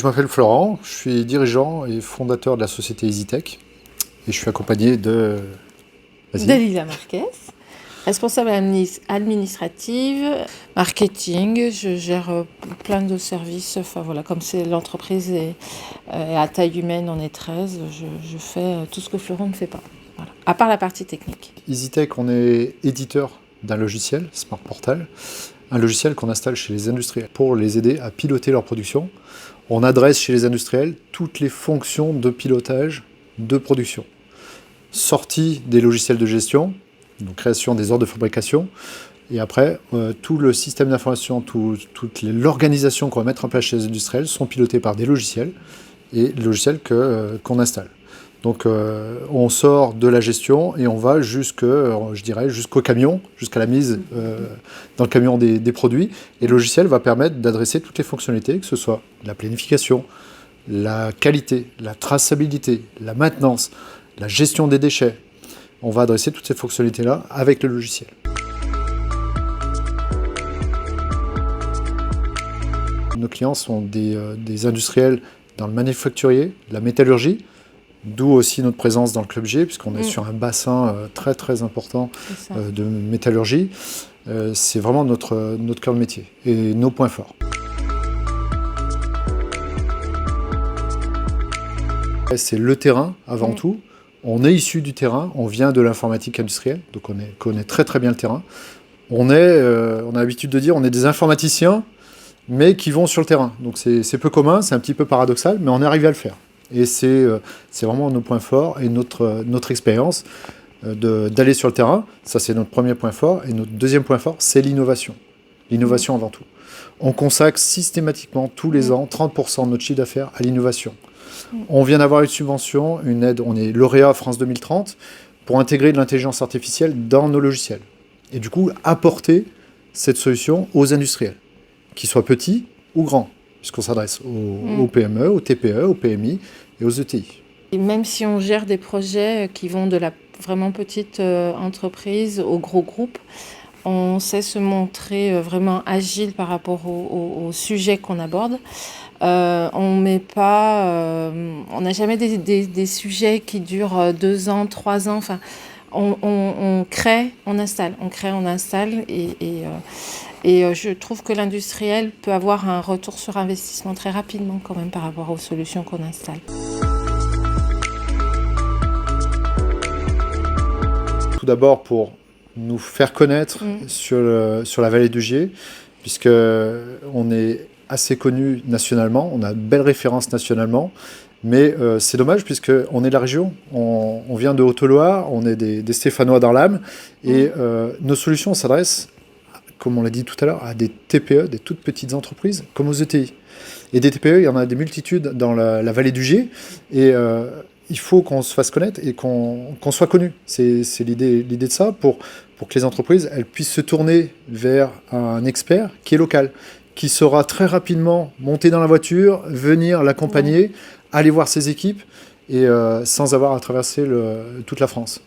m'appelle Florent, je suis dirigeant et fondateur de la société EasyTech et je suis accompagné de... Dalila Marquez, responsable administrative, marketing. Je gère plein de services. Enfin voilà, comme c'est l'entreprise est à taille humaine, on est 13, je fais tout ce que Florent ne fait pas. Voilà. À part la partie technique. EasyTech, on est éditeur d'un logiciel, Smart Portal, un logiciel qu'on installe chez les industriels pour les aider à piloter leur production. On adresse chez les industriels toutes les fonctions de pilotage de production. Sortie des logiciels de gestion, donc création des ordres de fabrication, et après, tout le système d'information, toute l'organisation qu'on va mettre en place chez les industriels sont pilotés par des logiciels, et les logiciels qu'on installe. Donc on sort de la gestion et on va jusqu'au camion, jusqu'à la mise dans le camion des produits. Et le logiciel va permettre d'adresser toutes les fonctionnalités, que ce soit la planification, la qualité, la traçabilité, la maintenance, la gestion des déchets. On va adresser toutes ces fonctionnalités-là avec le logiciel. Nos clients sont des industriels dans le manufacturier, la métallurgie, d'où aussi notre présence dans le Club G, puisqu'on est sur un bassin très très important de métallurgie. C'est vraiment notre cœur de métier et nos points forts. C'est le terrain avant tout. On est issu du terrain, on vient de l'informatique industrielle, donc on connaît très très bien le terrain. On a l'habitude de dire on est des informaticiens, mais qui vont sur le terrain. Donc c'est peu commun, c'est un petit peu paradoxal, mais on est arrivé à le faire. Et c'est vraiment nos points forts et notre expérience d'aller sur le terrain. Ça, c'est notre premier point fort. Et notre deuxième point fort, c'est l'innovation. L'innovation avant tout. On consacre systématiquement tous les ans 30% de notre chiffre d'affaires à l'innovation. On vient d'avoir une subvention, une aide, on est lauréat France 2030 pour intégrer de l'intelligence artificielle dans nos logiciels. Et du coup, apporter cette solution aux industriels, qu'ils soient petits ou grands, puisqu'on s'adresse aux PME, aux TPE, aux PMI et aux ETI. Et même si on gère des projets qui vont de la vraiment petite entreprise au gros groupe, on sait se montrer vraiment agile par rapport au sujet qu'on aborde. On n'a jamais des sujets qui durent 2 ans, 3 ans. Enfin, on crée, on installe, et je trouve que l'industriel peut avoir un retour sur investissement très rapidement quand même par rapport aux solutions qu'on installe. Tout d'abord pour nous faire connaître sur la vallée du Gier, puisqu'on est assez connu nationalement, on a de belles références nationalement, mais c'est dommage puisqu'on est de la région, on vient de Haute-Loire, on est des Stéphanois dans l'âme, et nos solutions s'adressent, comme on l'a dit tout à l'heure, à des TPE, des toutes petites entreprises, comme aux ETI. Et des TPE, il y en a des multitudes dans la vallée du Gier, et il faut qu'on se fasse connaître et qu'on soit connu. C'est l'idée de ça, pour que les entreprises elles puissent se tourner vers un expert qui est local, qui saura très rapidement monter dans la voiture, venir l'accompagner, aller voir ses équipes, et sans avoir à traverser toute la France.